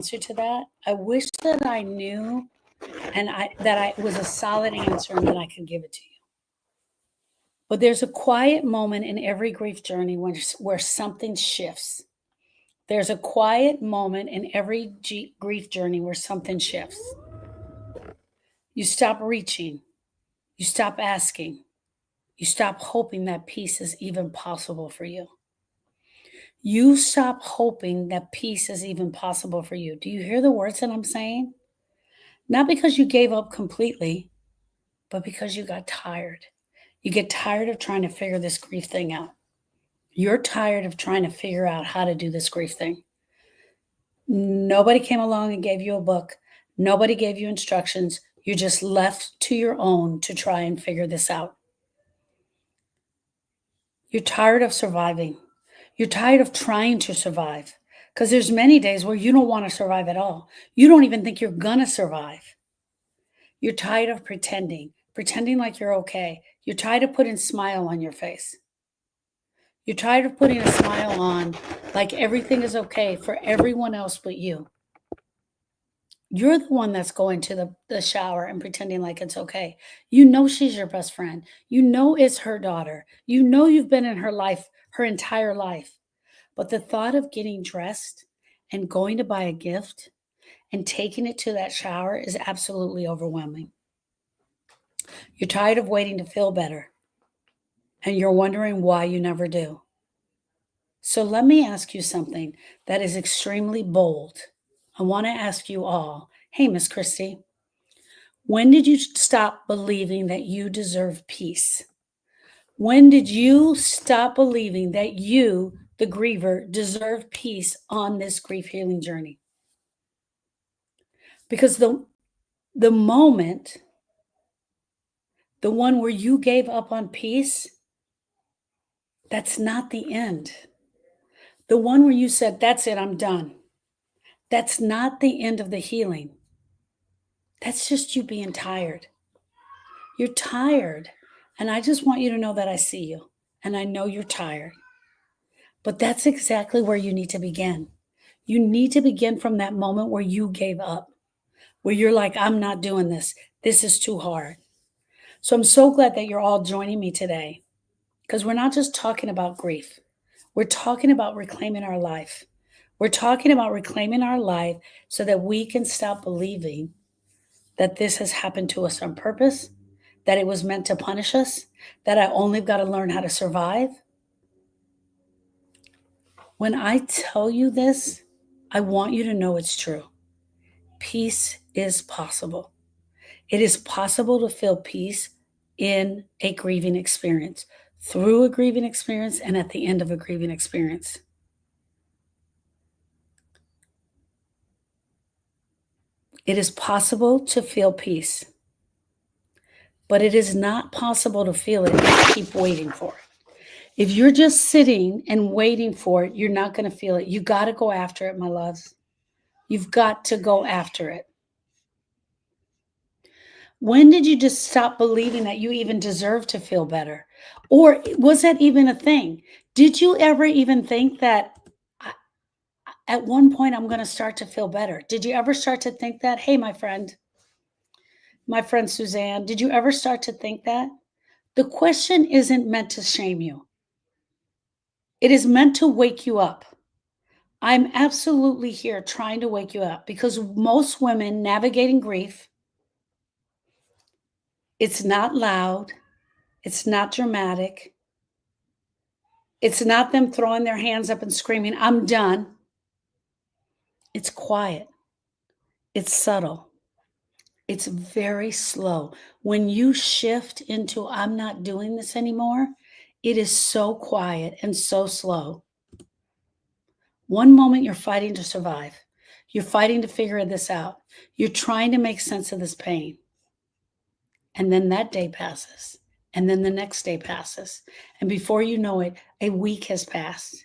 answer to that. I wish that I knew that I was a solid answer and that I could give it to you. But there's a quiet moment in every grief journey where something shifts. There's a quiet moment in every grief journey where something shifts. You stop reaching. You stop asking. You stop hoping that peace is even possible for you. You stop hoping that peace is even possible for you. Do you hear the words that I'm saying? Not because you gave up completely, but because you got tired. You get tired of trying to figure this grief thing out. You're tired of trying to figure out how to do this grief thing. Nobody came along and gave you a book. Nobody gave you instructions. You just left to your own to try and figure this out. You're tired of surviving. You're tired of trying to survive because there's many days where you don't want to survive at all. You don't even think you're gonna survive. You're tired of pretending like you're okay. You're tired of putting a smile on your face. You're tired of putting a smile on like everything is okay for everyone else but you. You're the one that's going to the shower and pretending like it's okay. You know she's your best friend. You know it's her daughter. You know you've been in her life her entire life. But the thought of getting dressed and going to buy a gift and taking it to that shower is absolutely overwhelming. You're tired of waiting to feel better, and you're wondering why you never do. So let me ask you something that is extremely bold. I want to ask you all, hey, Miss Christy, when did you stop believing that you deserve peace? When did you stop believing that you, the griever, deserve peace on this grief healing journey? Because the moment, the one where you gave up on peace, that's not the end. The one where you said, that's it, I'm done. That's not the end of the healing. That's just you being tired. You're tired. And I just want you to know that I see you. And I know you're tired. But that's exactly where you need to begin. You need to begin from that moment where you gave up, where you're like, I'm not doing this. This is too hard. So I'm so glad that you're all joining me today, because we're not just talking about grief. We're talking about reclaiming our life. We're talking about reclaiming our life so that we can stop believing that this has happened to us on purpose, that it was meant to punish us, that I only got to learn how to survive. When I tell you this, I want you to know it's true. Peace is possible. It is possible to feel peace in a grieving experience, through a grieving experience, and at the end of a grieving experience. It is possible to feel peace, but it is not possible to feel it if you keep waiting for it. If you're just sitting and waiting for it, you're not going to feel it. You got to go after it, my loves. You've got to go after it. When did you just stop believing that you even deserve to feel better? Or was that even a thing? Did you ever even think that at one point I'm going to start to feel better? Did you ever start to think that? Hey, my friend Suzanne, did you ever start to think that? The question isn't meant to shame you. It is meant to wake you up. I'm absolutely here trying to wake you up, because most women navigating grief, it's not loud. It's not dramatic. It's not them throwing their hands up and screaming, I'm done. It's quiet. It's subtle. It's very slow. When you shift into, I'm not doing this anymore, it is so quiet and so slow. One moment you're fighting to survive. You're fighting to figure this out. You're trying to make sense of this pain. And then that day passes. And then the next day passes. And before you know it, a week has passed.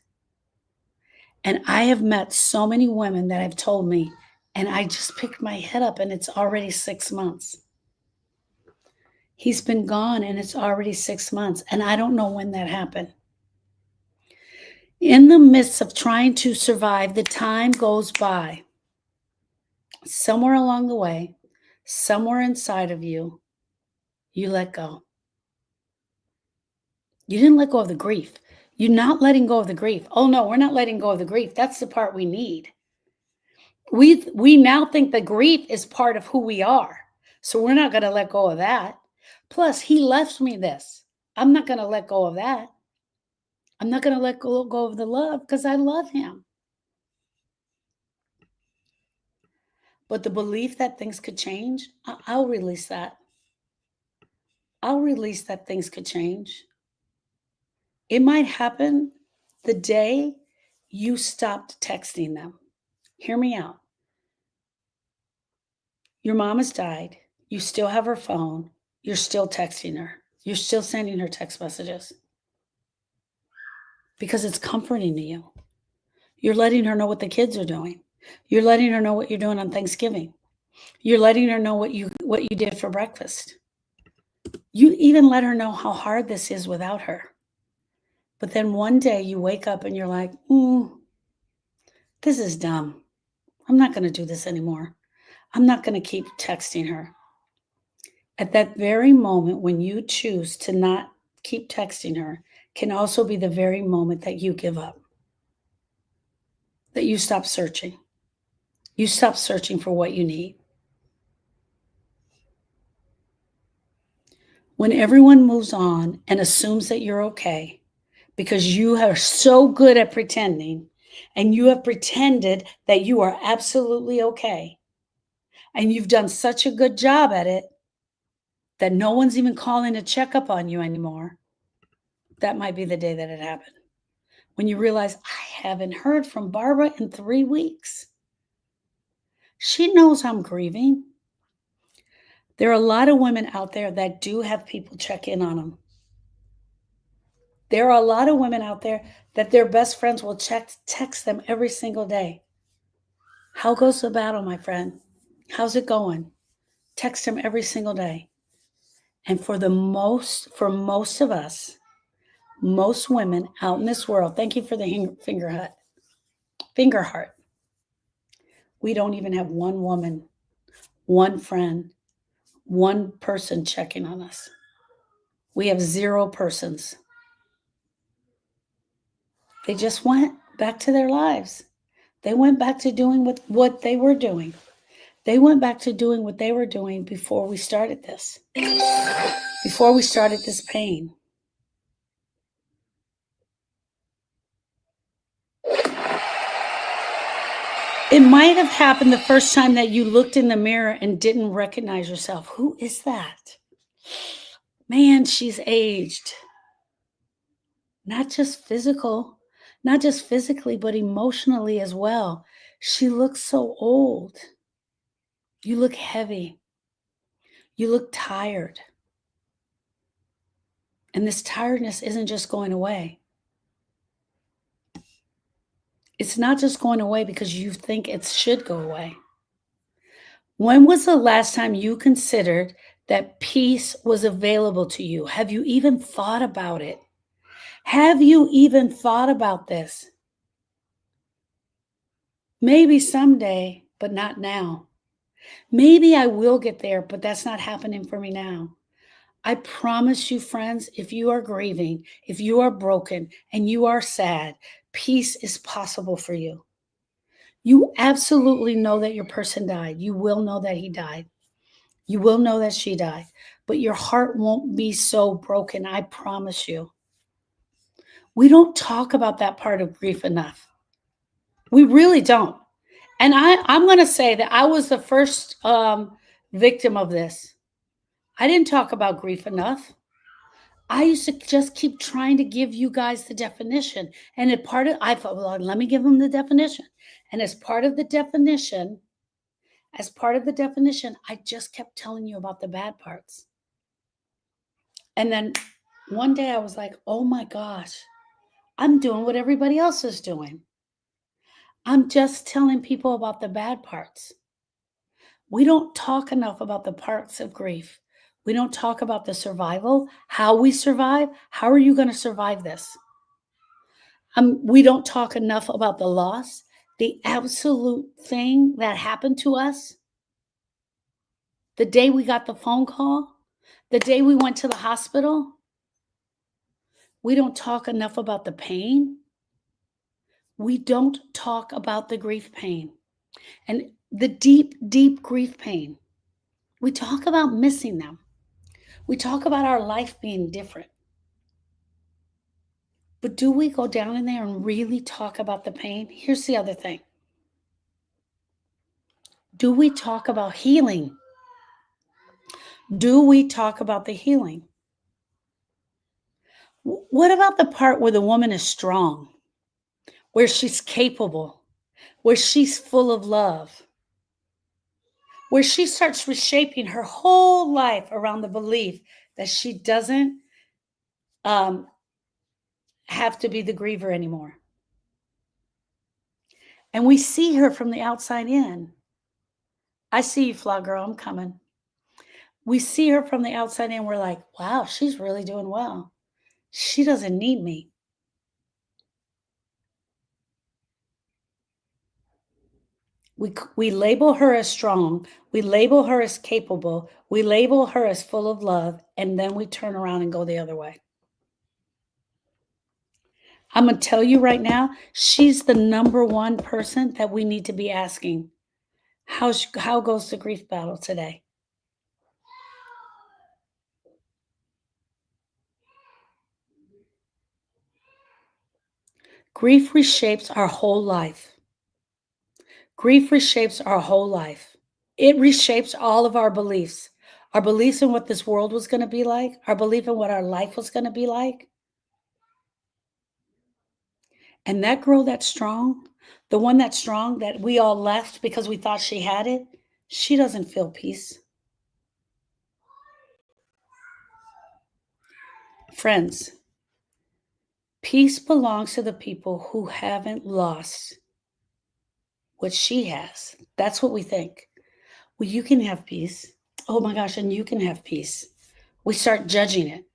And I have met so many women that have told me, and I just picked my head up and it's already 6 months. He's been gone and it's already 6 months. And I don't know when that happened. In the midst of trying to survive, the time goes by. Somewhere along the way, somewhere inside of you, you let go. You didn't let go of the grief. You're not letting go of the grief. Oh no, we're not letting go of the grief. That's the part we need. We now think the grief is part of who we are. So we're not going to let go of that. Plus, he left me this. I'm not going to let go of that. I'm not going to let go of the love because I love him. But the belief that things could change, I'll release that. I'll release that things could change. It might happen the day you stopped texting them. Hear me out. Your mom has died. You still have her phone. You're still texting her. You're still sending her text messages because it's comforting to you. You're letting her know what the kids are doing. You're letting her know what you're doing on Thanksgiving. You're letting her know what you did for breakfast. You even let her know how hard this is without her. But then one day you wake up and you're like, this is dumb. I'm not going to do this anymore. I'm not going to keep texting her. At that very moment when you choose to not keep texting her can also be the very moment that you give up, that you stop searching. You stop searching for what you need. When everyone moves on and assumes that you're okay, because you are so good at pretending, and you have pretended that you are absolutely okay, and you've done such a good job at it that no one's even calling to check up on you anymore, that might be the day that it happened. When you realize, I haven't heard from Barbara in 3 weeks. She knows I'm grieving. There are a lot of women out there that do have people check in on them. There are a lot of women out there that their best friends will text them every single day. How goes the battle, my friend? How's it going? Text them every single day. And for most of us, most women out in this world, thank you for the finger heart. We don't even have one woman, one friend, one person checking on us. We have 0 persons. They just went back to their lives. They went back to doing what they were doing. They went back to doing what they were doing before we started this. Before we started this pain. It might have happened the first time that you looked in the mirror and didn't recognize yourself. Who is that? Man, she's aged. Not just physically, but emotionally as well. She looks so old. You look heavy. You look tired. And this tiredness isn't just going away. It's not just going away because you think it should go away. When was the last time you considered that peace was available to you? Have you even thought about it? Have you even thought about this? Maybe someday, but not now. Maybe I will get there, but that's not happening for me now. I promise you, friends, if you are grieving, if you are broken, and you are sad, peace is possible for you. You absolutely know that your person died. You will know that he died. You will know that she died. But your heart won't be so broken, I promise you. We don't talk about that part of grief enough. We really don't. And I'm going to say that I was the first victim of this. I didn't talk about grief enough. I used to just keep trying to give you guys the definition. And I thought, well, let me give them the definition. And as part of the definition, I just kept telling you about the bad parts. And then one day I was like, oh my gosh, I'm doing what everybody else is doing. I'm just telling people about the bad parts. We don't talk enough about the parts of grief. We don't talk about the survival, how we survive. How are you going to survive this? We don't talk enough about the loss. The absolute thing that happened to us, the day we got the phone call, the day we went to the hospital, we don't talk enough about the pain. We don't talk about the grief pain and the deep, deep grief pain. We talk about missing them. We talk about our life being different. But do we go down in there and really talk about the pain? Here's the other thing. Do we talk about healing? Do we talk about the healing? What about the part where the woman is strong, where she's capable, where she's full of love, where she starts reshaping her whole life around the belief that she doesn't have to be the griever anymore? And we see her from the outside in. I see you, Flaw Girl, I'm coming. We see her from the outside in. We're like, wow, she's really doing well. She doesn't need me. We label her as strong. We label her as capable. We label her as full of love. And then we turn around and go the other way. I'm going to tell you right now, she's the number one person that we need to be asking. How goes the grief battle today? Grief reshapes our whole life. Grief reshapes our whole life. It reshapes all of our beliefs in what this world was going to be like, our belief in what our life was going to be like. And that girl that's strong, the one that's strong that we all left because we thought she had it, she doesn't feel peace. Friends, peace belongs to the people who haven't lost what she has. That's what we think. Well, you can have peace. Oh my gosh, and you can have peace. We start judging it.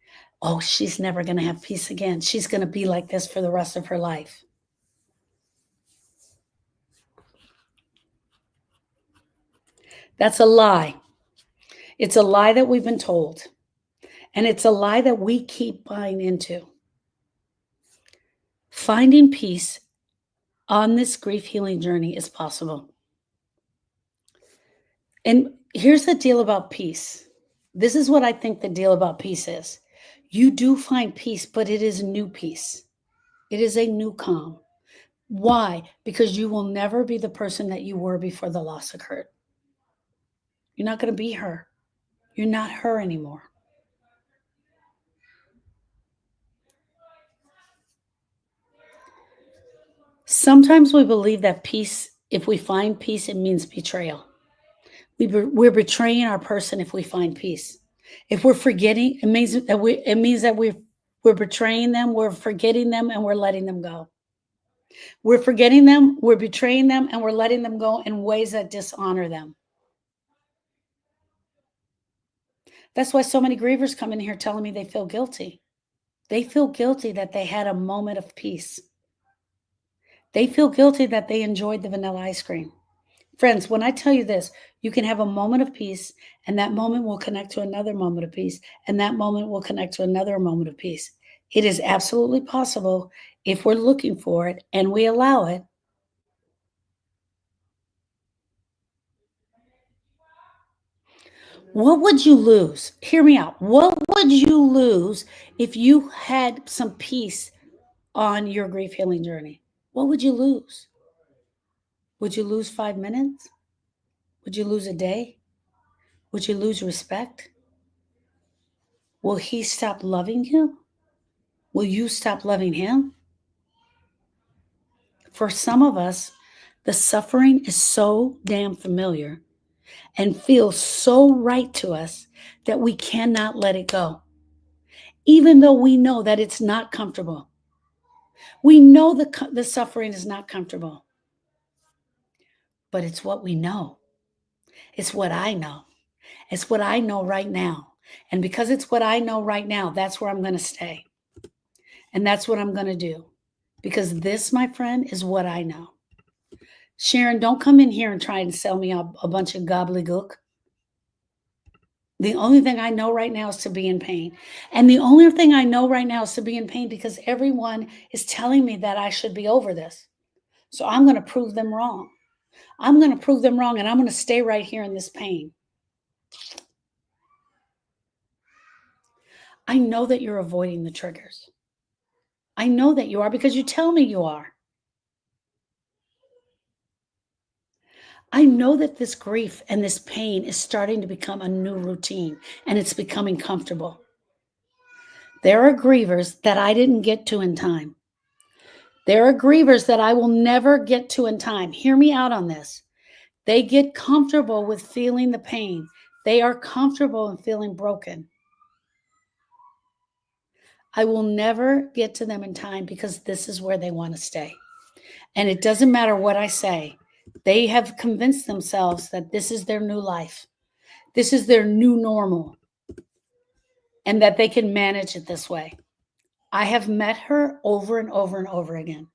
Oh, she's never going to have peace again. She's going to be like this for the rest of her life. That's a lie. It's a lie that we've been told. And it's a lie that we keep buying into. Finding peace on this grief healing journey is possible. And here's the deal about peace. This is what I think the deal about peace is. You do find peace, but it is new peace. It is a new calm. Why? Because you will never be the person that you were before the loss occurred. You're not going to be her. You're not her anymore. Sometimes we believe that peace, if we find peace, it means betrayal. We're betraying our person if we find peace. If we're forgetting, it means that we're betraying them, we're forgetting them, and we're letting them go. We're forgetting them, we're betraying them, and we're letting them go in ways that dishonor them. That's why so many grievers come in here telling me they feel guilty. They feel guilty that they had a moment of peace. They feel guilty that they enjoyed the vanilla ice cream. Friends, when I tell you this, you can have a moment of peace, and that moment will connect to another moment of peace, and that moment will connect to another moment of peace. It is absolutely possible if we're looking for it and we allow it. What would you lose? Hear me out. What would you lose if you had some peace on your grief healing journey? What would you lose? Would you lose 5 minutes? Would you lose a day? Would you lose respect? Will he stop loving you? Will you stop loving him? For some of us, the suffering is so damn familiar and feels so right to us that we cannot let it go, even though we know that it's not comfortable. We know the suffering is not comfortable, but it's what we know. It's what I know. It's what I know right now. And because it's what I know right now, that's where I'm going to stay. And that's what I'm going to do. Because this, my friend, is what I know. Sharon, don't come in here and try and sell me a bunch of gobbledygook. The only thing I know right now is to be in pain. And the only thing I know right now is to be in pain because everyone is telling me that I should be over this. So I'm going to prove them wrong. I'm going to prove them wrong and I'm going to stay right here in this pain. I know that you're avoiding the triggers. I know that you are because you tell me you are. I know that this grief and this pain is starting to become a new routine and it's becoming comfortable. There are grievers that I didn't get to in time. There are grievers that I will never get to in time. Hear me out on this. They get comfortable with feeling the pain. They are comfortable in feeling broken. I will never get to them in time because this is where they want to stay. And it doesn't matter what I say. They have convinced themselves that this is their new life. This is their new normal. And that they can manage it this way. I have met her over and over and over again.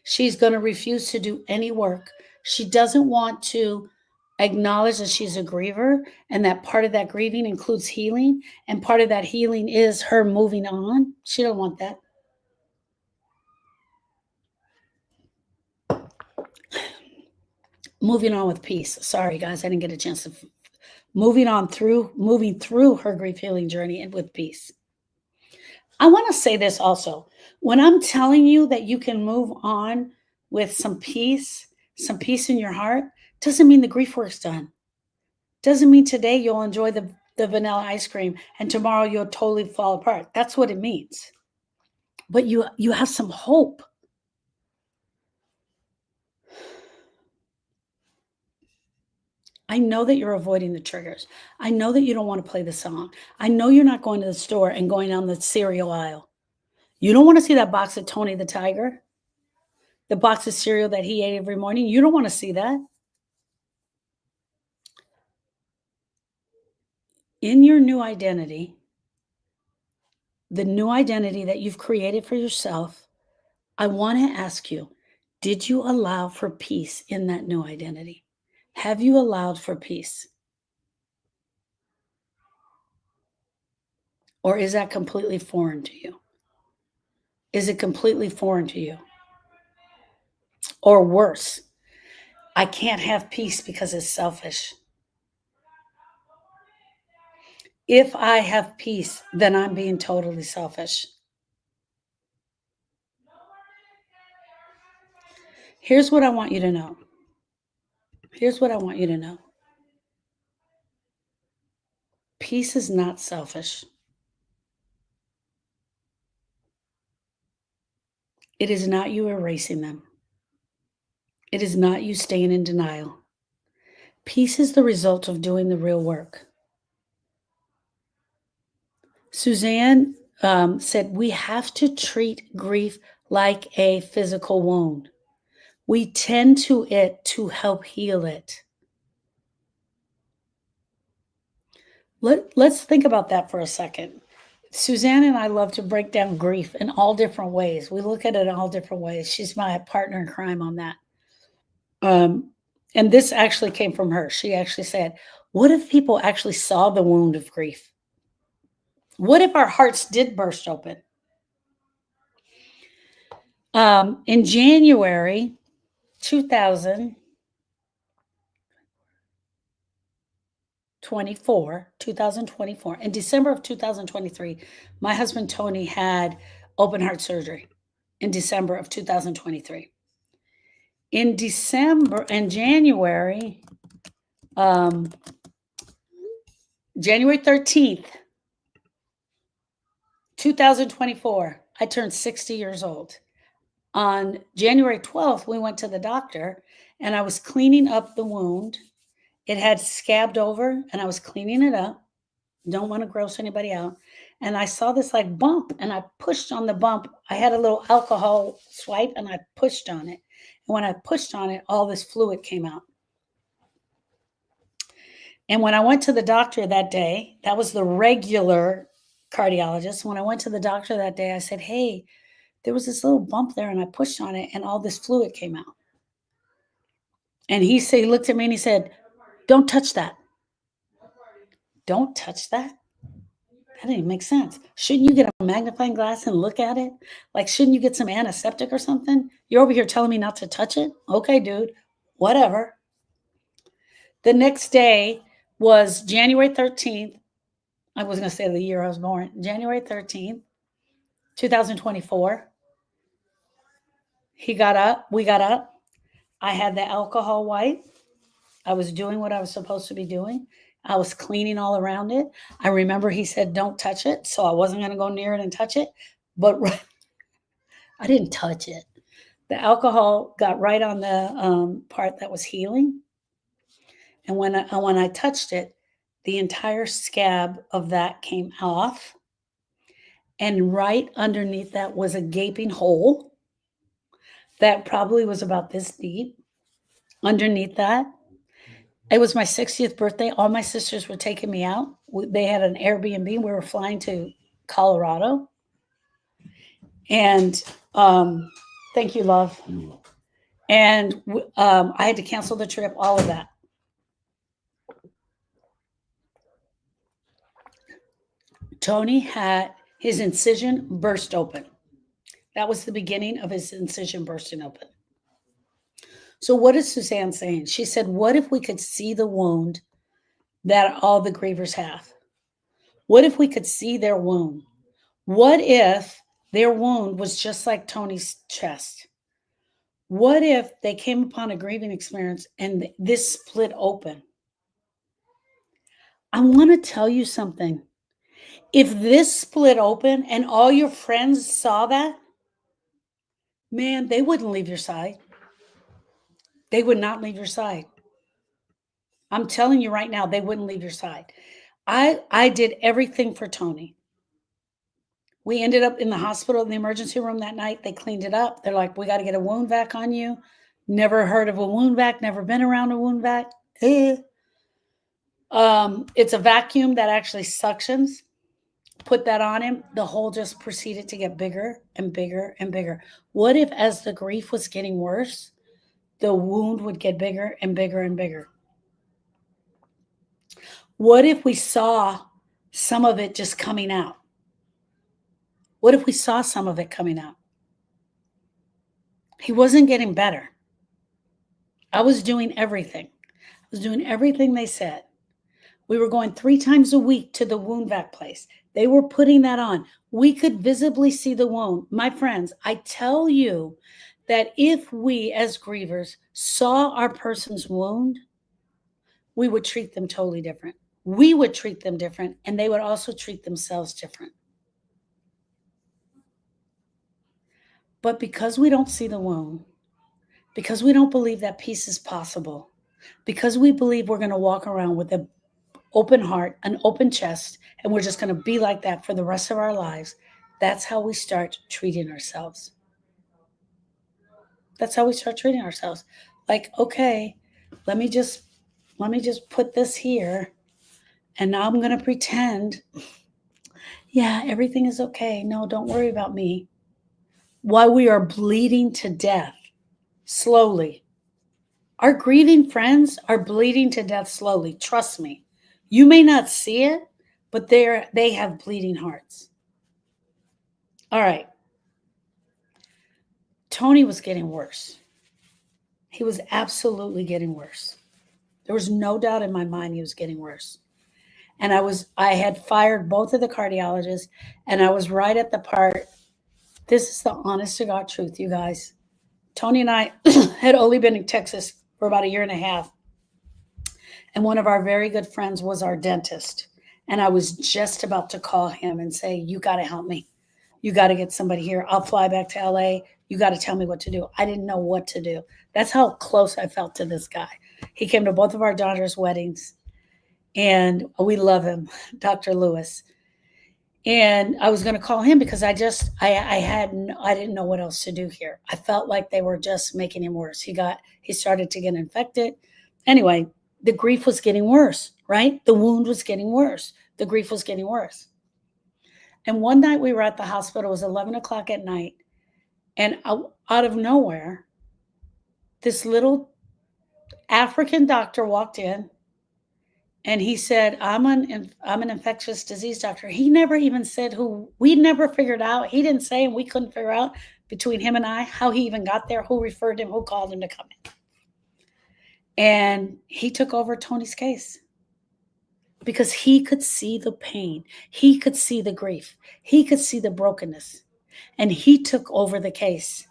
She's going to refuse to do any work. She doesn't want to acknowledge that she's a griever and that part of that grieving includes healing. And part of that healing is her moving on. She don't want that. Moving on with peace. Sorry, guys, I didn't get a chance to. Moving through her grief healing journey and with peace. I want to say this also. When I'm telling you that you can move on with some peace in your heart, doesn't mean the grief work's done. Doesn't mean today you'll enjoy the vanilla ice cream and tomorrow you'll totally fall apart. That's what it means. But you have some hope. I know that you're avoiding the triggers. I know that you don't want to play the song. I know you're not going to the store and going down the cereal aisle. You don't want to see that box of Tony the Tiger, the box of cereal that he ate every morning. You don't want to see that. In your new identity, the new identity that you've created for yourself, I want to ask you, did you allow for peace in that new identity? Have you allowed for peace? Or is that completely foreign to you? Is it completely foreign to you? Or worse, I can't have peace because it's selfish. If I have peace, then I'm being totally selfish. Here's what I want you to know. Here's what I want you to know. Peace is not selfish. It is not you erasing them. It is not you staying in denial. Peace is the result of doing the real work. Suzanne said, we have to treat grief like a physical wound. We tend to it to help heal it. Let's think about that for a second. Suzanne and I love to break down grief in all different ways. We look at it in all different ways. She's my partner in crime on that. And this actually came from her. She actually said, what if people actually saw the wound of grief? What if our hearts did burst open? In January 2024, in December of 2023, my husband Tony had open heart surgery in December of 2023. In January 13th, 2024, I turned 60 years old. On January 12th, we went to the doctor and I was cleaning up the wound. It had scabbed over and I was cleaning it up. Don't want to gross anybody out. And I saw this like bump and I pushed on the bump. I had a little alcohol swipe and I pushed on it. And when I pushed on it, all this fluid came out. And when I went to the doctor that day, that was the regular cardiologist. When I went to the doctor that day, I said, hey, there was this little bump there and I pushed on it and all this fluid came out. And he looked at me and he said, "Don't touch that." Don't touch that? That didn't make sense. Shouldn't you get a magnifying glass and look at it? Like, shouldn't you get some antiseptic or something? You're over here telling me not to touch it? Okay, dude, whatever. The next day was January 13th. I was going to say the year I was born. January 13th, 2024. He got up. We got up. I had the alcohol wipe. I was doing what I was supposed to be doing. I was cleaning all around it. I remember he said, "Don't touch it." So I wasn't going to go near it and touch it. But I didn't touch it. The alcohol got right on the part that was healing. And when I touched it, the entire scab of that came off. And right underneath that was a gaping hole that probably was about this deep. Underneath that, it was my 60th birthday. All my sisters were taking me out. They had an Airbnb. We were flying to Colorado. And thank you, love. And I had to cancel the trip, all of that. Tony had his incision burst open. That was the beginning of his incision bursting open. So, what is Suzanne saying? She said, "What if we could see the wound that all the grievers have? What if we could see their wound? What if their wound was just like Tony's chest? What if they came upon a grieving experience and this split open?" I want to tell you something. If this split open and all your friends saw that, man, they wouldn't leave your side. They would not leave your side. I'm telling you right now, they wouldn't leave your side. I did everything for Tony. We ended up in the hospital in the emergency room that night. They cleaned it up. They're like, "We got to get a wound vac on you." Never heard of a wound vac, never been around a wound vac. It's a vacuum that actually suctions. Put that on him. The hole just proceeded to get bigger and bigger and bigger. What if, as the grief was getting worse, the wound would get bigger and bigger and bigger? What if we saw some of it just coming out? What if we saw some of it coming out? He wasn't getting better. I was doing everything. I was doing everything they said. We were going 3 times a week to the wound vac place. They were putting that on. We could visibly see the wound. My friends, I tell you that if we as grievers saw our person's wound, we would treat them totally different. We would treat them different, and they would also treat themselves different. But because we don't see the wound, because we don't believe that peace is possible, because we believe we're going to walk around with an open heart, an open chest, and we're just going to be like that for the rest of our lives, that's how we start treating ourselves. That's how we start treating ourselves. Like, okay, let me just put this here, and now I'm going to pretend, yeah, everything is okay. No, don't worry about me. While we are bleeding to death slowly. Our grieving friends are bleeding to death slowly. Trust me. You may not see it, but they have bleeding hearts. All right. Tony was getting worse. He was absolutely getting worse. There was no doubt in my mind he was getting worse. And I had fired both of the cardiologists, and I was right at the part. This is the honest to God truth, you guys. Tony and I had only been in Texas for about a year and a half. And one of our very good friends was our dentist. And I was just about to call him and say, "You got to help me. You got to get somebody here. I'll fly back to LA. You got to tell me what to do." I didn't know what to do. That's how close I felt to this guy. He came to both of our daughters' weddings, and we love him, Dr. Lewis. And I was going to call him because I didn't know what else to do here. I felt like they were just making him worse. He started to get infected. Anyway, the grief was getting worse, right? The wound was getting worse. The grief was getting worse. And one night we were at the hospital. It was 11 o'clock at night. And out of nowhere, this little African doctor walked in and he said, I'm an infectious disease doctor. He never even said who. We never figured out. He didn't say, and we couldn't figure out between him and I how he even got there, who referred him, who called him to come in. And he took over Tony's case because he could see the pain. He could see the grief. He could see the brokenness. And he took over the case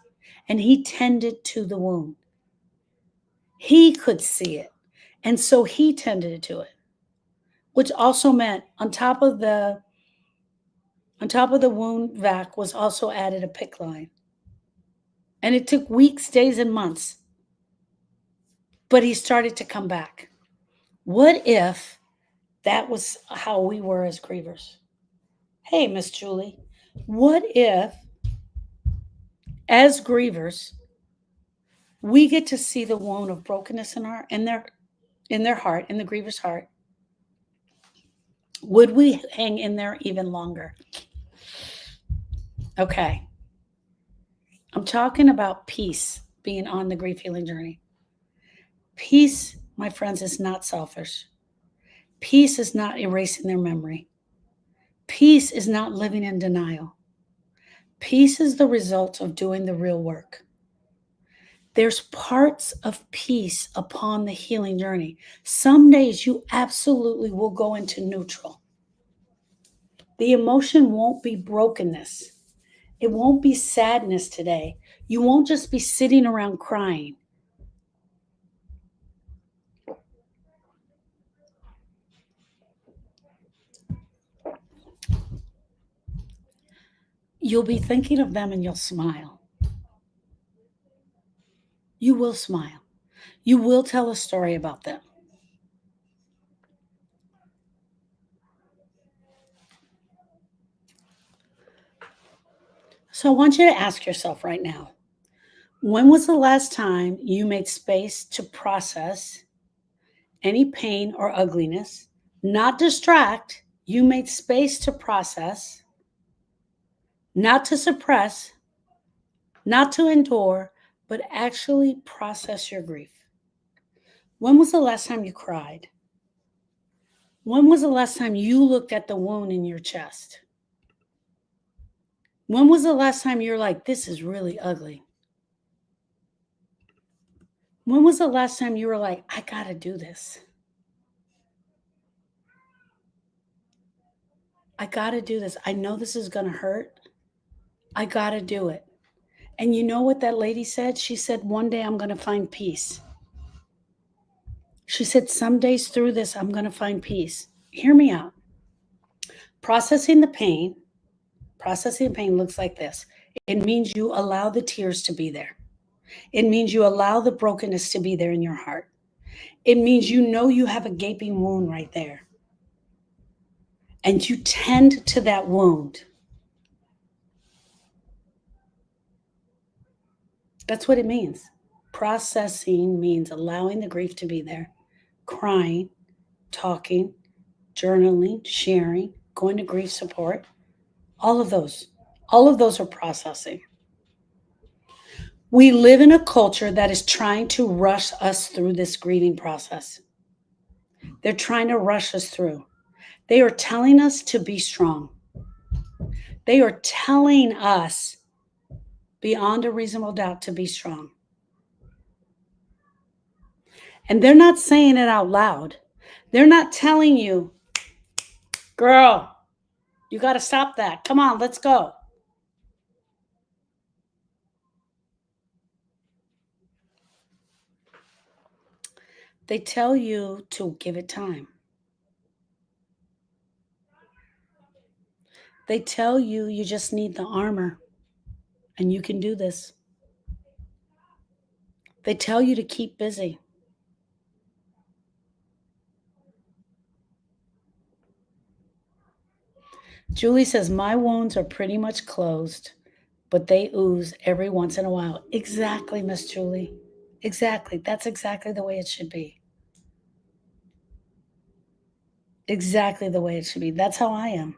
and he tended to the wound. He could see it. And so he tended to it, which also meant on top of the wound vac was also added a PICC line. And it took weeks, days, and months. But he started to come back. What if that was how we were as grievers? Hey, Miss Julie, what if as grievers, we get to see the wound of brokenness in their heart, in the griever's heart? Would we hang in there even longer? Okay. I'm talking about peace being on the grief healing journey. Peace, my friends, is not selfish. Peace is not erasing their memory. Peace is not living in denial. Peace is the result of doing the real work. There's parts of peace upon the healing journey. Some days you absolutely will go into neutral. The emotion won't be brokenness. It won't be sadness today. You won't just be sitting around crying. You'll be thinking of them and you'll smile. You will smile. You will tell a story about them. So I want you to ask yourself right now, when was the last time you made space to process any pain or ugliness? Not distract. You made space to process, not to suppress, not to endure, but actually process your grief. When was the last time you cried? When was the last time you looked at the wound in your chest? When was the last time you're like, this is really ugly? When was the last time you were like, I gotta do this? I gotta do this. I know this is gonna hurt. I gotta do it. And you know what that lady said? She said, one day I'm gonna find peace. She said, some days through this, I'm gonna find peace. Hear me out. Processing the pain looks like this. It means you allow the tears to be there. It means you allow the brokenness to be there in your heart. It means you know you have a gaping wound right there. And you tend to that wound. That's what it means. Processing means allowing the grief to be there, crying, talking, journaling, sharing, going to grief support. All of those are processing. We live in a culture that is trying to rush us through this grieving process. They're trying to rush us through. They are telling us to be strong. They are telling us beyond a reasonable doubt to be strong. And they're not saying it out loud. They're not telling you, girl, you got to stop that. Come on, let's go. They tell you to give it time. They tell you you just need the armor and you can do this. They tell you to keep busy. Julie says, my wounds are pretty much closed, but they ooze every once in a while. Exactly, Miss Julie. Exactly. That's exactly the way it should be. Exactly the way it should be. That's how I am.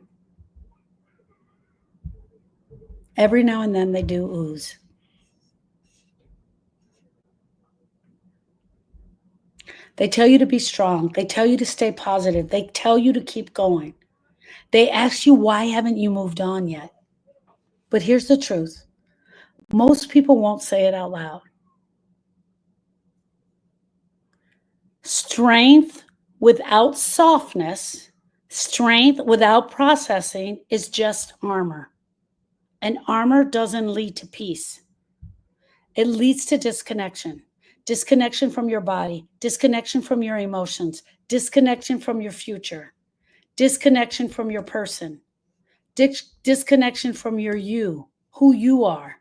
Every now and then they do ooze. They tell you to be strong. They tell you to stay positive. They tell you to keep going. They ask you, why haven't you moved on yet? But here's the truth. Most people won't say it out loud. Strength without softness, strength without processing is just armor. And armor doesn't lead to peace. It leads to disconnection. Disconnection from your body, disconnection from your emotions, disconnection from your future, disconnection from your person, disconnection from your you, who you are.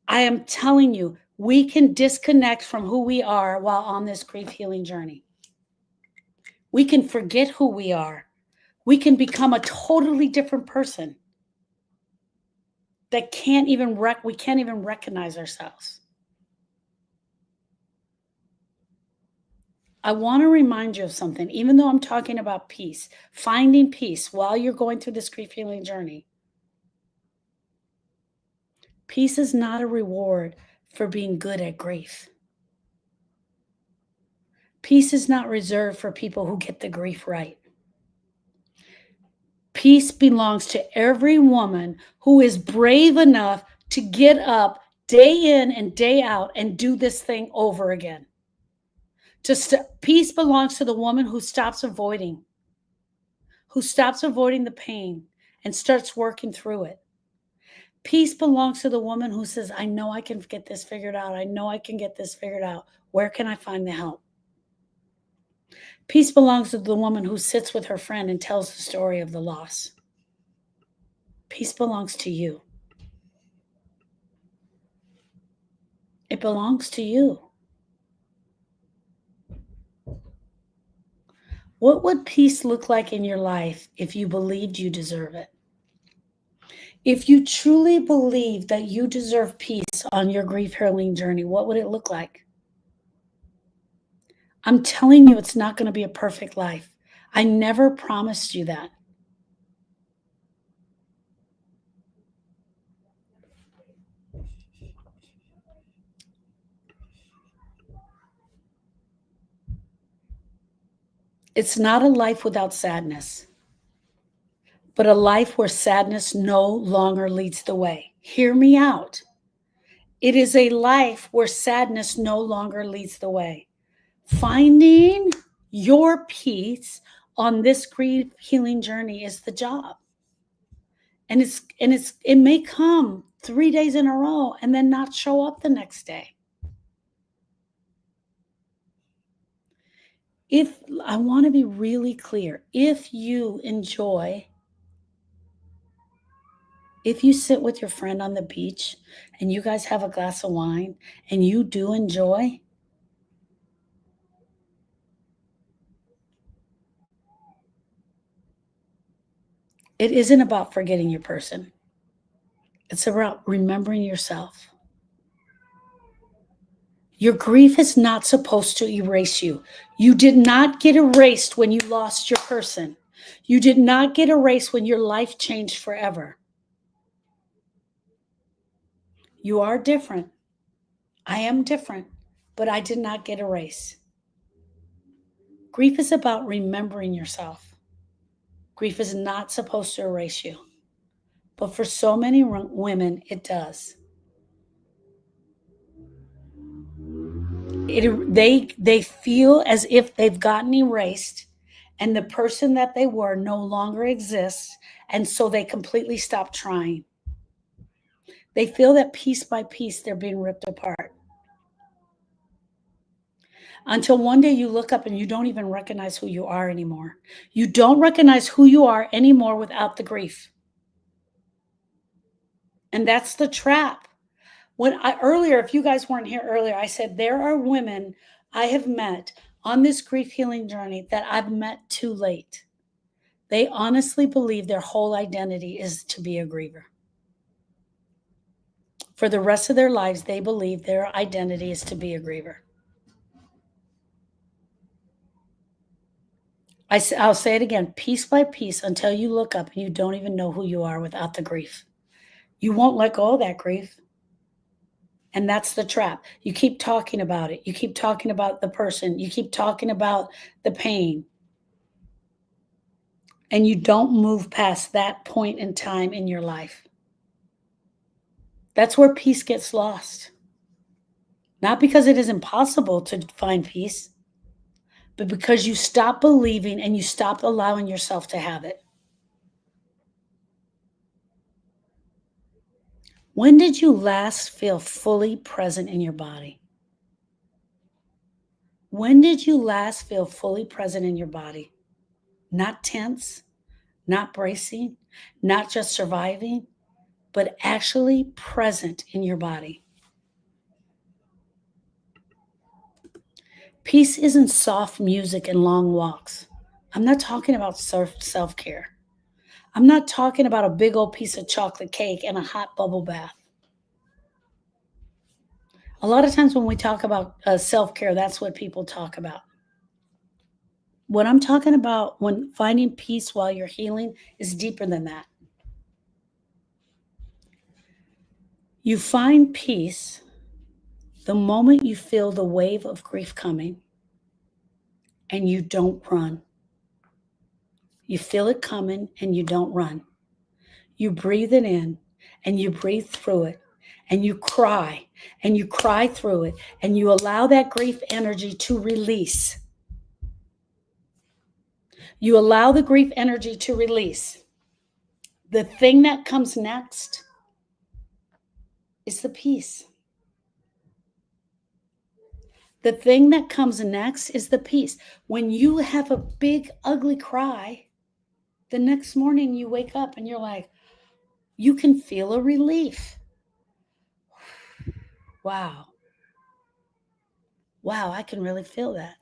I am telling you, we can disconnect from who we are while on this grief healing journey. We can forget who we are. We can become a totally different person that we can't even recognize ourselves. I want to remind you of something, even though I'm talking about peace, finding peace while you're going through this grief healing journey. Peace is not a reward for being good at grief. Peace is not reserved for people who get the grief right. Peace belongs to every woman who is brave enough to get up day in and day out and do this thing over again. Peace belongs to the woman who stops avoiding the pain and starts working through it. Peace belongs to the woman who says, I know I can get this figured out. I know I can get this figured out. Where can I find the help? Peace belongs to the woman who sits with her friend and tells the story of the loss. Peace belongs to you. It belongs to you. What would peace look like in your life if you believed you deserve it? If you truly believe that you deserve peace on your grief healing journey, what would it look like? I'm telling you, it's not going to be a perfect life. I never promised you that. It's not a life without sadness, but a life where sadness no longer leads the way. Hear me out. It is a life where sadness no longer leads the way. Finding your peace on this grief healing journey is the job. And it may come 3 days in a row and then not show up the next day. I want to be really clear, if you sit with your friend on the beach and you guys have a glass of wine and you do enjoy, it isn't about forgetting your person. It's about remembering yourself. Your grief is not supposed to erase you. You did not get erased when you lost your person. You did not get erased when your life changed forever. You are different. I am different, but I did not get erased. Grief is about remembering yourself. Grief is not supposed to erase you. But for so many women, it does. They feel as if they've gotten erased and the person that they were no longer exists, and so they completely stop trying. They feel that piece by piece they're being ripped apart. Until one day you look up and you don't even recognize who you are anymore. You don't recognize who you are anymore without the grief. And that's the trap. Earlier, if you guys weren't here earlier, I said there are women I have met on this grief healing journey that I've met too late. They honestly believe their whole identity is to be a griever. For the rest of their lives, they believe their identity is to be a griever. I'll say it again, piece by piece, until you look up and you don't even know who you are without the grief. You won't let go of that grief. And that's the trap. You keep talking about it. You keep talking about the person. You keep talking about the pain. And you don't move past that point in time in your life. That's where peace gets lost. Not because it is impossible to find peace, but because you stop believing and you stop allowing yourself to have it. When did you last feel fully present in your body? When did you last feel fully present in your body? Not tense, not bracing, not just surviving, but actually present in your body. Peace isn't soft music and long walks. I'm not talking about self-care. I'm not talking about a big old piece of chocolate cake and a hot bubble bath. A lot of times when we talk about self-care, that's what people talk about. What I'm talking about when finding peace while you're healing is deeper than that. You find peace the moment you feel the wave of grief coming and you don't run. You feel it coming and you don't run. You breathe it in and you breathe through it and you cry through it and you allow that grief energy to release. You allow the grief energy to release. The thing that comes next is the peace. The thing that comes next is the peace. When you have a big, ugly cry, the next morning you wake up and you're like, you can feel a relief. Wow. Wow, I can really feel that.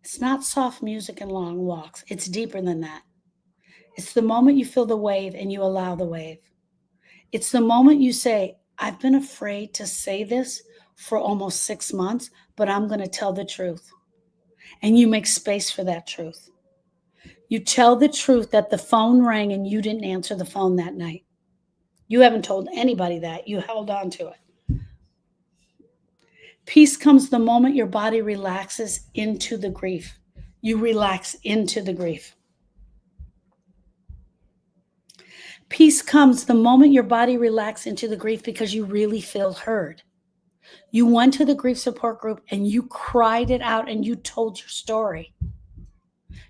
It's not soft music and long walks. It's deeper than that. It's the moment you feel the wave and you allow the wave. It's the moment you say, I've been afraid to say this for almost 6 months, but I'm going to tell the truth. And you make space for that truth. You tell the truth that the phone rang and you didn't answer the phone that night. You haven't told anybody that. You held on to it. Peace comes the moment your body relaxes into the grief. You relax into the grief. Peace comes the moment your body relaxes into the grief because you really feel heard. You went to the grief support group and you cried it out and you told your story.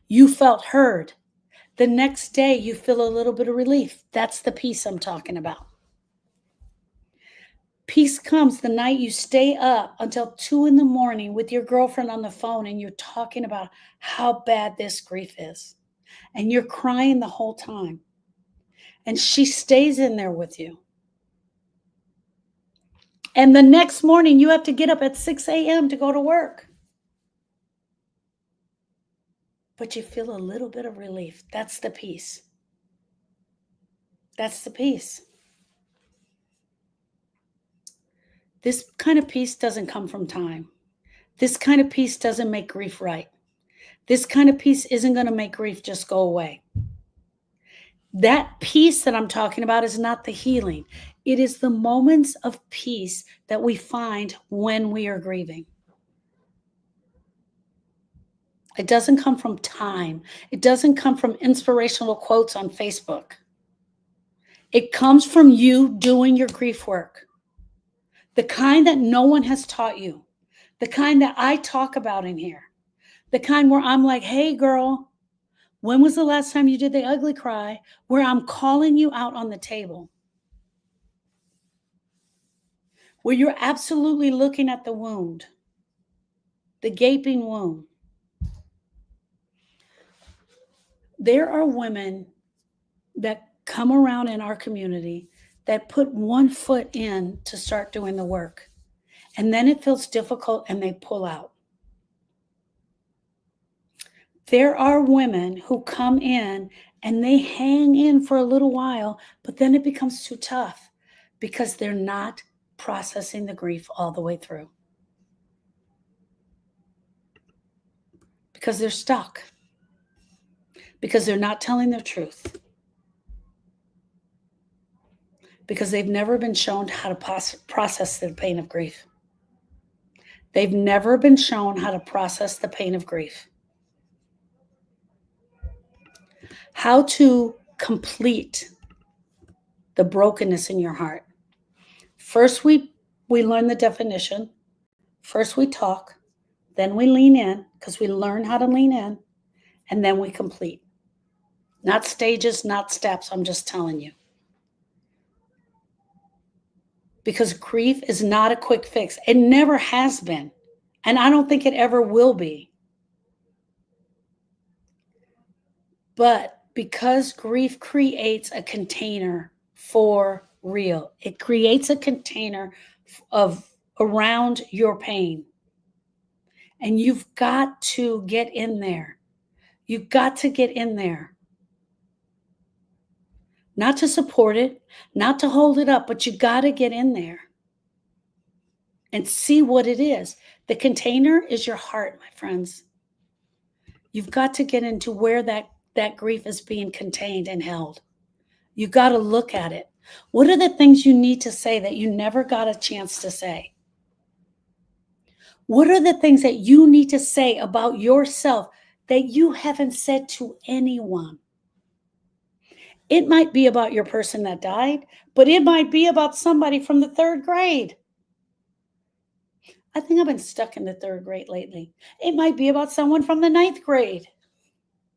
You felt heard. The next day, you feel a little bit of relief. That's the peace I'm talking about. Peace comes the night you stay up until 2 a.m. with your girlfriend on the phone and you're talking about how bad this grief is. And you're crying the whole time. And she stays in there with you. And the next morning, you have to get up at 6 a.m. to go to work. But you feel a little bit of relief. That's the peace. That's the peace. This kind of peace doesn't come from time. This kind of peace doesn't make grief right. This kind of peace isn't going to make grief just go away. That peace that I'm talking about is not the healing. It is the moments of peace that we find when we are grieving. It doesn't come from time. It doesn't come from inspirational quotes on Facebook. It comes from you doing your grief work. The kind that no one has taught you. The kind that I talk about in here. The kind where I'm like, hey girl, when was the last time you did the ugly cry? Where I'm calling you out on the table. Where you're absolutely looking at the wound. The gaping wound. There are women that come around in our community that put one foot in to start doing the work. And then it feels difficult and they pull out. There are women who come in and they hang in for a little while, but then it becomes too tough because they're not processing the grief all the way through. Because they're stuck. Because they're not telling their truth. because they've never been shown how to process the pain of grief. They've never been shown how to process the pain of grief. How to complete the brokenness in your heart. First, we learn the definition. First, we talk. Then we lean in, because we learn how to lean in. And then we complete. Not stages, not steps. I'm just telling you. Because grief is not a quick fix. It never has been. And I don't think it ever will be. But because grief creates a container for real, it creates a container of around your pain. And you've got to get in there. You've got to get in there. Not to support it, not to hold it up, but you got to get in there and see what it is. The container is your heart, my friends. You've got to get into where that grief is being contained and held. You got to look at it. What are the things you need to say that you never got a chance to say? What are the things that you need to say about yourself that you haven't said to anyone? It might be about your person that died, but it might be about somebody from the 3rd grade. I think I've been stuck in the 3rd grade lately. It might be about someone from the 9th grade.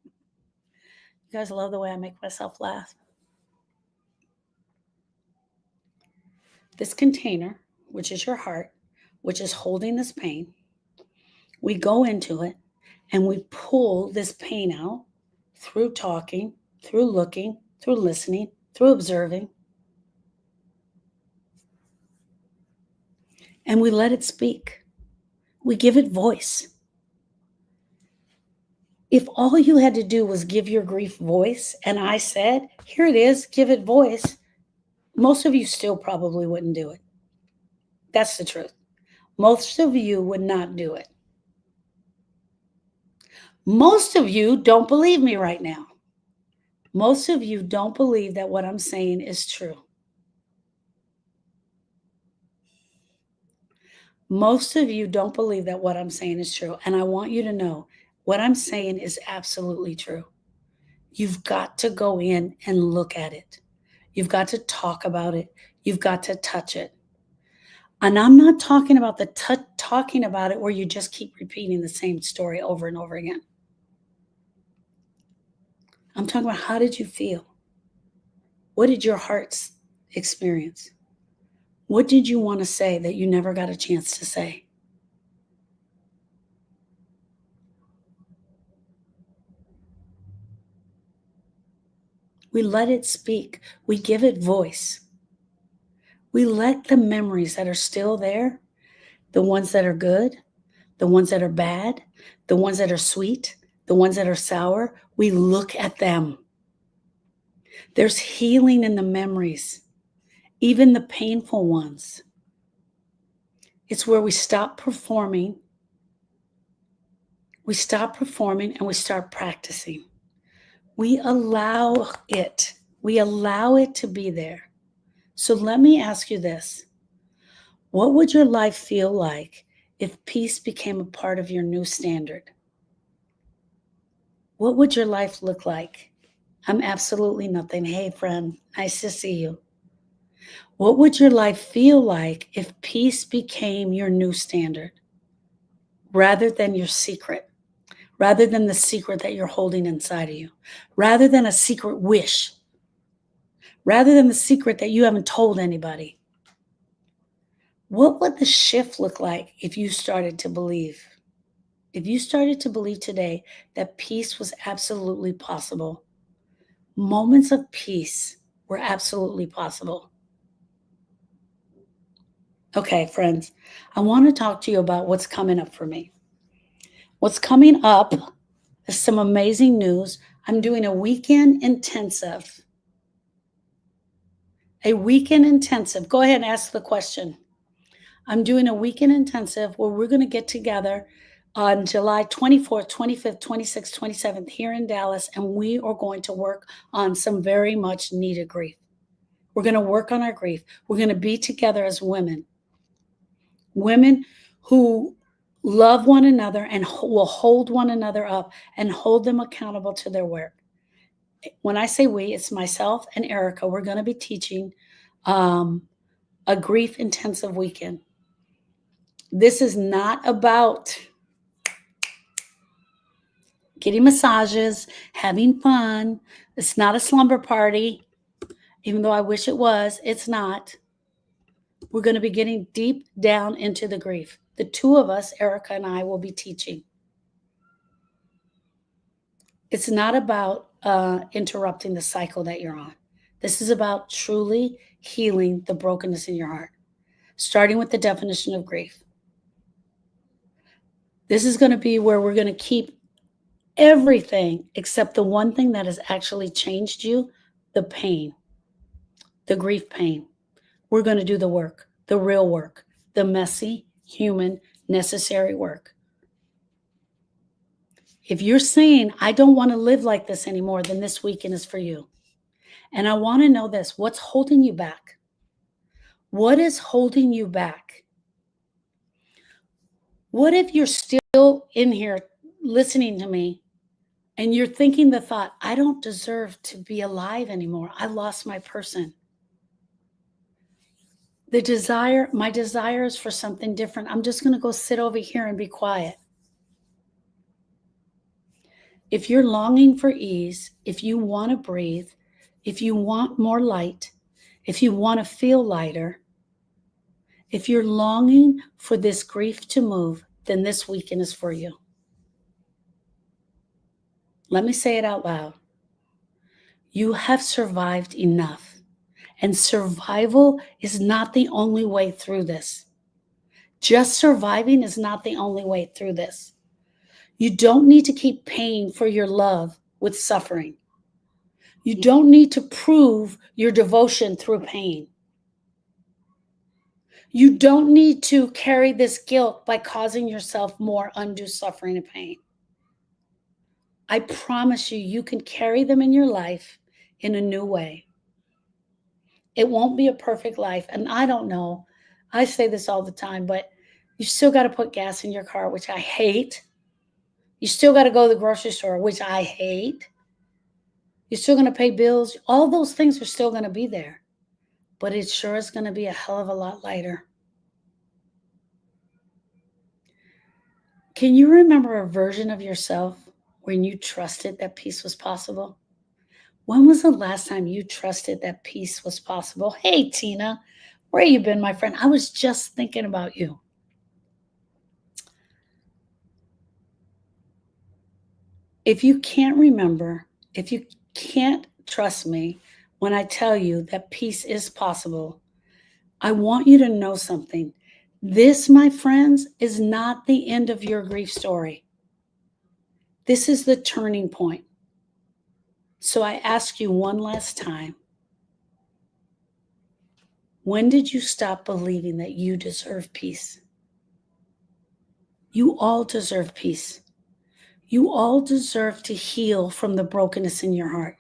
You guys love the way I make myself laugh. This container, which is your heart, which is holding this pain, we go into it and we pull this pain out through talking, through looking, through listening, through observing. And we let it speak. We give it voice. If all you had to do was give your grief voice, and I said, here it is, give it voice, most of you still probably wouldn't do it. That's the truth. Most of you would not do it. Most of you don't believe me right now. Most of you don't believe that what I'm saying is true. Most of you don't believe that what I'm saying is true. And I want you to know what I'm saying is absolutely true. You've got to go in and look at it. You've got to talk about it. You've got to touch it. And I'm not talking about talking about it where you just keep repeating the same story over and over again. I'm talking about, how did you feel? What did your heart experience? What did you want to say that you never got a chance to say? We let it speak. We give it voice. We let the memories that are still there, the ones that are good, the ones that are bad, the ones that are sweet, the ones that are sour, we look at them. There's healing in the memories, even the painful ones. It's where we stop performing. We stop performing and we start practicing. We allow it. We allow it to be there. So let me ask you this. What would your life feel like if peace became a part of your new standard? What would your life look like? I'm absolutely nothing. Hey, friend, nice to see you. What would your life feel like if peace became your new standard rather than your secret, rather than the secret that you're holding inside of you, rather than a secret wish, rather than the secret that you haven't told anybody? What would the shift look like if you started to believe? If you started to believe today that peace was absolutely possible, moments of peace were absolutely possible. Okay, friends, I want to talk to you about what's coming up for me. What's coming up is some amazing news. I'm doing a weekend intensive. A weekend intensive. Go ahead and ask the question. I'm doing a weekend intensive where we're going to get together on July 24th, 25th, 26th, 27th here in Dallas, and we are going to work on some very much needed grief. We're going to work on our grief. We're going to be together as women who love one another and will hold one another up and hold them accountable to their work. When I say we, it's myself and Erica. We're going to be teaching a grief intensive weekend. This is not about getting massages, having fun. It's not a slumber party, even though I wish it was. It's not. We're going to be getting deep down into the grief. The two of us, Erica and I, will be teaching. It's not about interrupting the cycle that you're on. This is about truly healing the brokenness in your heart, starting with the definition of grief. This is going to be where we're going to keep everything except the one thing that has actually changed you, the pain, the grief pain. We're going to do the work, the real work, the messy, human, necessary work. If you're saying, I don't want to live like this anymore, then this weekend is for you. And I want to know this. What's holding you back? What is holding you back? What if you're still in here listening to me and you're thinking the thought, I don't deserve to be alive anymore. I lost my person. My desire is for something different. I'm just going to go sit over here and be quiet. If you're longing for ease, if you want to breathe, if you want more light, if you want to feel lighter, if you're longing for this grief to move, then this weekend is for you. Let me say it out loud. You have survived enough. And survival is not the only way through this. Just surviving is not the only way through this. You don't need to keep paying for your love with suffering. You don't need to prove your devotion through pain. You don't need to carry this guilt by causing yourself more undue suffering and pain. I promise you, you can carry them in your life in a new way. It won't be a perfect life. And I don't know. I say this all the time, but you still got to put gas in your car, which I hate. You still got to go to the grocery store, which I hate. You're still going to pay bills. All those things are still going to be there. But it sure is going to be a hell of a lot lighter. Can you remember a version of yourself when you trusted that peace was possible? When was the last time you trusted that peace was possible? Hey, Tina, where you been, my friend? I was just thinking about you. If you can't remember, if you can't trust me when I tell you that peace is possible, I want you to know something. This, my friends, is not the end of your grief story. This is the turning point. So I ask you one last time. When did you stop believing that you deserve peace? You all deserve peace. You all deserve to heal from the brokenness in your heart.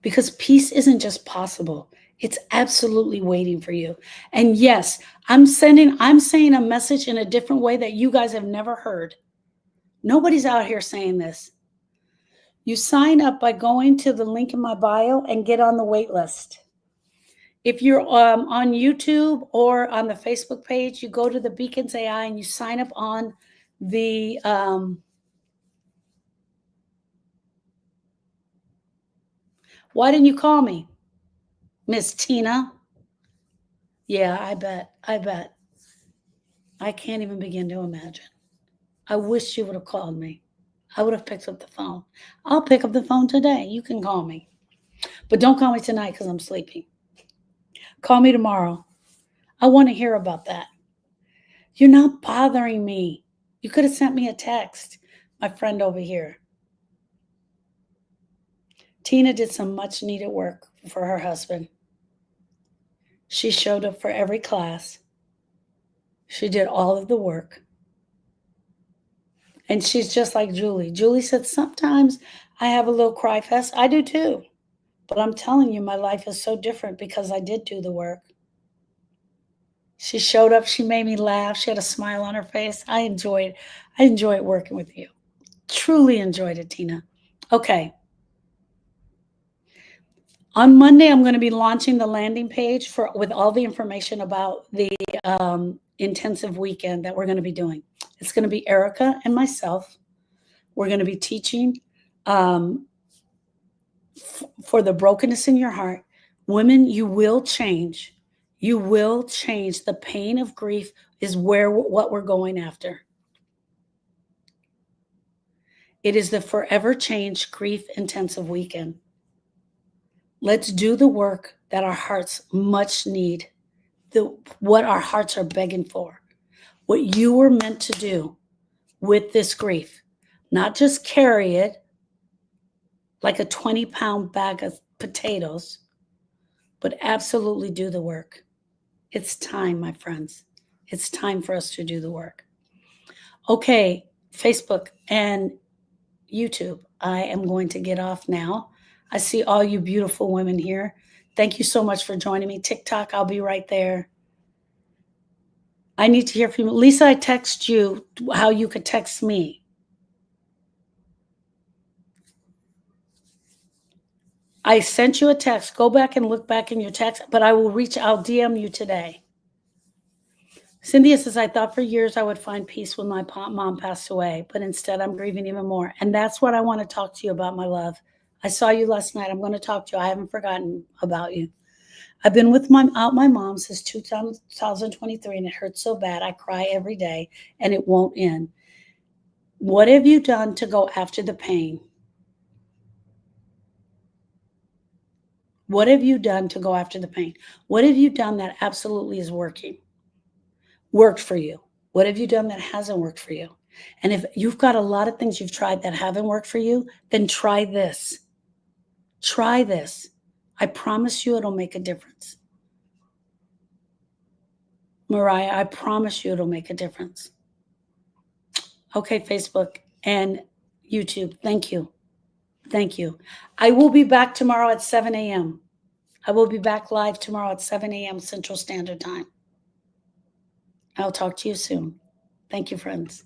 Because peace isn't just possible. It's absolutely waiting for you. And yes, I'm saying a message in a different way that you guys have never heard. Nobody's out here saying this. You sign up by going to the link in my bio and get on the wait list. If you're on YouTube or on the Facebook page, you go to the Beacons AI and you sign up on the why didn't you call me, Miss Tina? Yeah, I bet. I can't even begin to imagine. I wish you would have called me. I would have picked up the phone. I'll pick up the phone today. You can call me. But don't call me tonight because I'm sleeping. Call me tomorrow. I want to hear about that. You're not bothering me. You could have sent me a text, my friend over here. Tina did some much needed work for her husband. She showed up for every class. She did all of the work. And she's just like Julie. Julie said, sometimes I have a little cry fest. I do too. But I'm telling you, my life is so different because I did do the work. She showed up. She made me laugh. She had a smile on her face. I enjoyed working with you. Truly enjoyed it, Tina. Okay. On Monday, I'm going to be launching the landing page with all the information about the intensive weekend that we're going to be doing. It's going to be Erica and myself. We're going to be teaching for the brokenness in your heart. Women, you will change. You will change. The pain of grief is what we're going after. It is the Forever Change Grief Intensive Weekend. Let's do the work that our hearts much need, what our hearts are begging for, what you were meant to do with this grief. Not just carry it like a 20-pound bag of potatoes, but absolutely do the work. It's time, my friends. It's time for us to do the work. Okay, Facebook and YouTube, I am going to get off now. I see all you beautiful women here. Thank you so much for joining me. TikTok, I'll be right there. I need to hear from you. Lisa, I text you how you could text me. I sent you a text. Go back and look back in your text, but I'll DM you today. Cynthia says, I thought for years I would find peace when my mom passed away, but instead I'm grieving even more. And that's what I want to talk to you about, my love. I saw you last night. I'm going to talk to you. I haven't forgotten about you. I've been without my mom since 2023, and it hurts so bad. I cry every day, and it won't end. What have you done to go after the pain? What have you done to go after the pain? What have you done that absolutely is worked for you? What have you done that hasn't worked for you? And if you've got a lot of things you've tried that haven't worked for you, then try this. Try this. I promise you it'll make a difference. Mariah, I promise you it'll make a difference. Okay, Facebook and YouTube, thank you. Thank you. I will be back tomorrow at 7 a.m. I will be back live tomorrow at 7 a.m. Central Standard Time. I'll talk to you soon. Thank you, friends.